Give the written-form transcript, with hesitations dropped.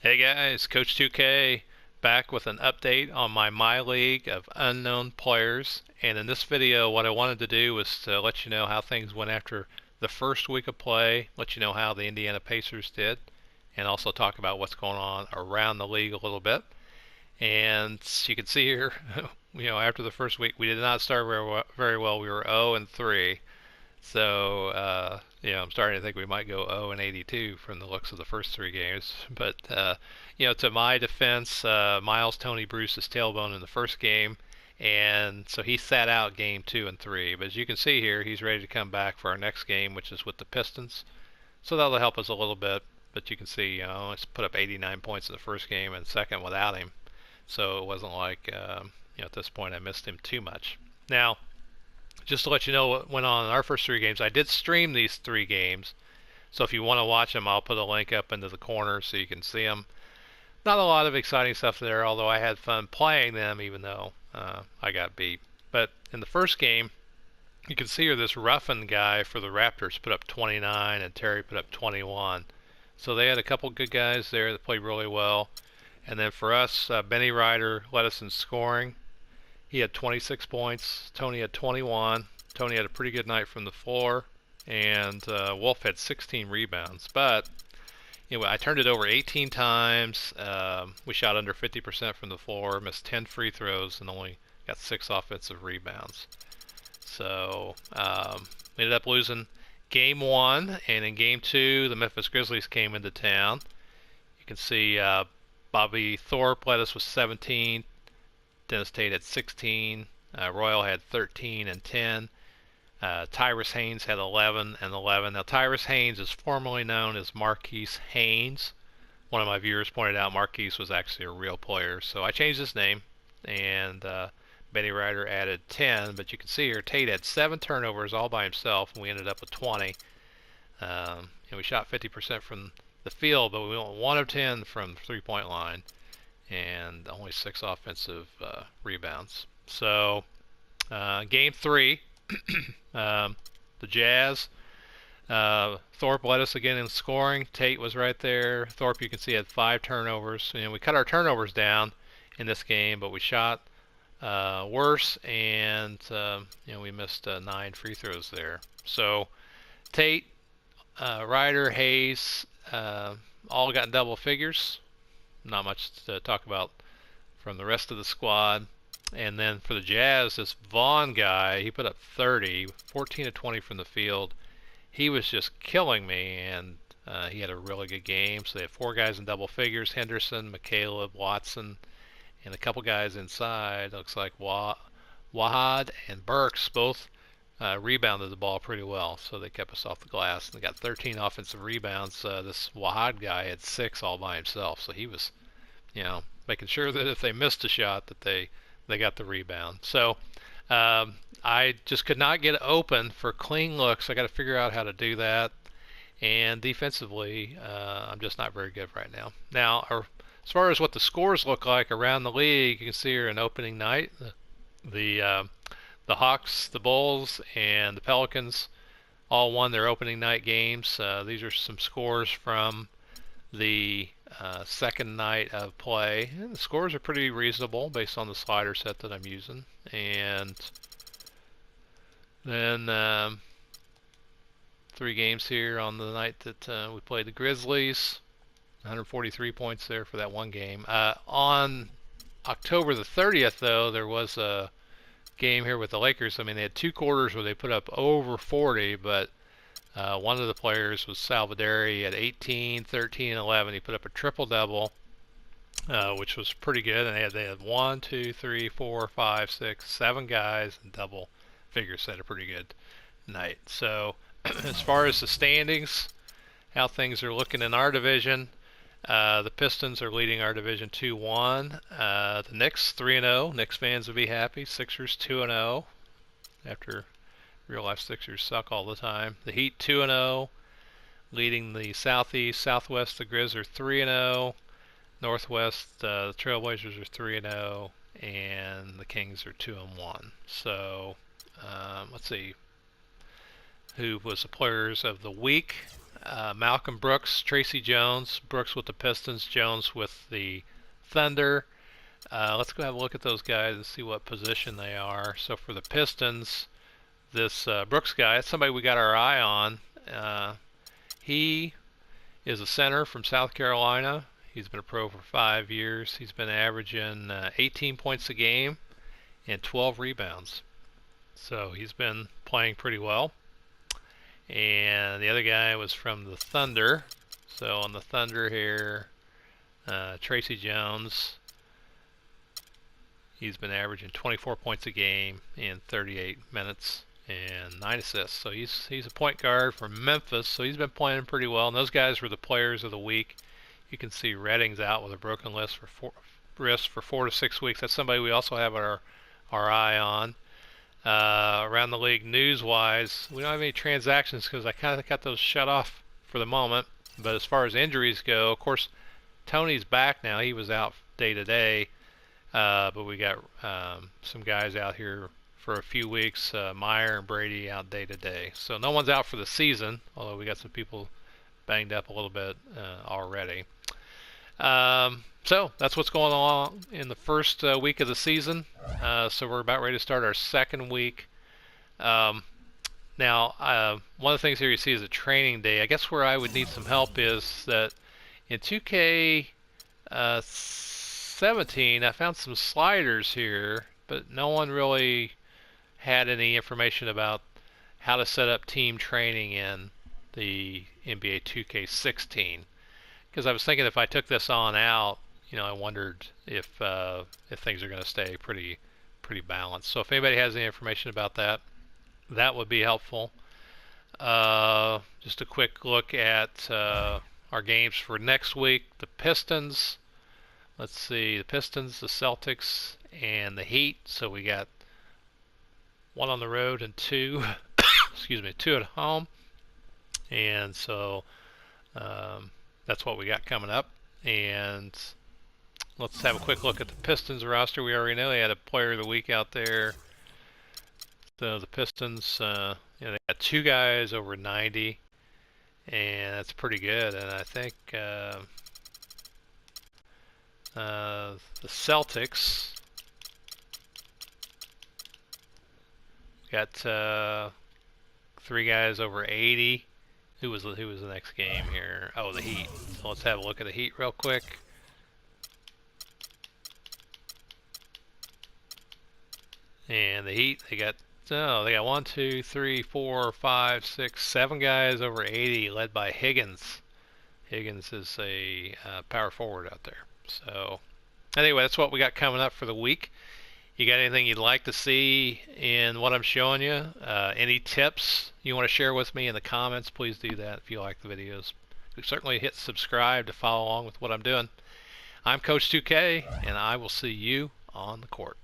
Hey guys, Coach 2K back with an update on my MyLeague of unknown players. And in this video, what I wanted to do was to let you know how things went after the first week of play, let you know how the Indiana Pacers did, and also talk about what's going on around the league a little bit. And you can see here, after the first week, we did not start very well. We were 0 and 3. So, I'm starting to think we might go 0 and 82 from the looks of the first three games. But, to my defense, Miles Tony bruised his tailbone in the first game, and so he sat out game 2 and 3. But as you can see here, he's ready to come back for our next game, which is with the Pistons. So that'll help us a little bit. But you can see, let's put up 89 points in the first game and second without him. So it wasn't like, at this point I missed him too much. Now, just to let you know what went on in our first three games, I did stream these three games. So if you want to watch them, I'll put a link up into the corner so you can see them. Not a lot of exciting stuff there, although I had fun playing them, even though I got beat. But in the first game, you can see here this Ruffin guy for the Raptors put up 29 and Terry put up 21. So they had a couple good guys there that played really well. And then for us, Benny Ryder led us in scoring. He had 26 points. Tony had 21. Tony had a pretty good night from the floor. And Wolf had 16 rebounds. But I turned it over 18 times. We shot under 50% from the floor, missed 10 free throws, and only got 6 offensive rebounds. So we ended up losing game 1. And in game 2, the Memphis Grizzlies came into town. You can see Bobby Thorpe led us with 17. Dennis Tate had 16. Royal had 13 and 10. Tyrus Haynes had 11 and 11. Now, Tyrus Haynes is formerly known as Marquise Haynes. One of my viewers pointed out Marquise was actually a real player, so I changed his name. And Benny Ryder added 10, but you can see here Tate had 7 turnovers all by himself, and we ended up with 20. We shot 50% from the field, but we went 1 of 10 from the three-point line, and only 6 offensive rebounds. So, game 3, the Jazz. Thorpe led us again in scoring. Tate was right there. Thorpe, you can see, had 5 turnovers. We cut our turnovers down in this game, but we shot worse, and we missed 9 free throws there. So Tate, Ryder, Hayes, all got double figures. Not much to talk about from the rest of the squad. And then for the Jazz, this Vaughn guy, he put up 30, 14 to 20 from the field. He was just killing me, and he had a really good game. So they had 4 guys in double figures: Henderson, McCaleb, Watson, and a couple guys inside. Looks like Wahad and Burks both rebounded the ball pretty well, so they kept us off the glass. And they got 13 offensive rebounds. This Wahad guy had 6 all by himself, so he was, making sure that if they missed a shot, that they got the rebound. So I just could not get open for clean looks. I got to figure out how to do that. And defensively, I'm just not very good right now. Now, as far as what the scores look like around the league, you can see here in opening night, the Hawks, the Bulls, and the Pelicans all won their opening night games. These are some scores from the second night of play. And the scores are pretty reasonable based on the slider set that I'm using. And then 3 games here on the night that we played the Grizzlies. 143 points there for that one game. On October the 30th, though, there was a game here with the Lakers. I mean, they had 2 quarters where they put up over 40, but one of the players was Salvadori at 18, 13, and 11. He put up a triple-double, which was pretty good. And they had 1, 2, 3, 4, 5, 6, 7 guys in double figures. So they had a pretty good night. So as far as the standings, how things are looking in our division, the Pistons are leading our division 2-1. The Knicks 3-0. Knicks fans will be happy. Sixers 2-0 after real life Sixers suck all the time. The Heat 2-0, leading the Southeast. Southwest, the Grizz are 3-0. Northwest, the Trailblazers are 3-0, and the Kings are 2-1. So let's see who was the players of the week. Malcolm Brooks, Tracy Jones, Brooks with the Pistons, Jones with the Thunder. Let's go have a look at those guys and see what position they are. So for the Pistons, this Brooks guy, that's somebody we got our eye on. He is a center from South Carolina. He's been a pro for 5 years. He's been averaging 18 points a game and 12 rebounds. So he's been playing pretty well. And the other guy was from the Thunder. So on the Thunder here, Tracy Jones. He's been averaging 24 points a game in 38 minutes and 9 assists. So he's a point guard from Memphis. So he's been playing pretty well. And those guys were the players of the week. You can see Redding's out with a broken wrist for 4 to 6 weeks. That's somebody we also have our eye on. Around the league news-wise, we don't have any transactions because I kind of got those shut off for the moment. But as far as injuries go, of course, Tony's back now. He was out day to day, but we got some guys out here for a few weeks. Meyer and Brady out day to day. So no one's out for the season, although we got some people banged up a little bit already. So that's what's going on in the first week of the season. So we're about ready to start our second week. Now, one of the things here you see is a training day. I guess where I would need some help is that in 2K 17, I found some sliders here, but no one really had any information about how to set up team training in the NBA 2K 16. Because I was thinking if I took this on out, I wondered if things are going to stay pretty balanced. So if anybody has any information about that, that would be helpful. Just a quick look at our games for next week. The Pistons. Let's see, the Pistons, the Celtics, and the Heat. So we got 1 on the road and 2, excuse me, 2 at home. And so that's what we got coming up. And let's have a quick look at the Pistons roster. We already know they had a player of the week out there. So the Pistons, they got 2 guys over 90, and that's pretty good. And I think the Celtics got 3 guys over 80. Who was the next game here? Oh, the Heat. So let's have a look at the Heat real quick. And the Heat, they got 1, 2, 3, 4, 5, 6, 7 guys over 80, led by Higgins. Higgins is a power forward out there. So anyway, that's what we got coming up for the week. You got anything you'd like to see in what I'm showing you? Any tips you want to share with me in the comments, please do that if you like the videos. Certainly hit subscribe to follow along with what I'm doing. I'm Coach 2K, and I will see you on the court.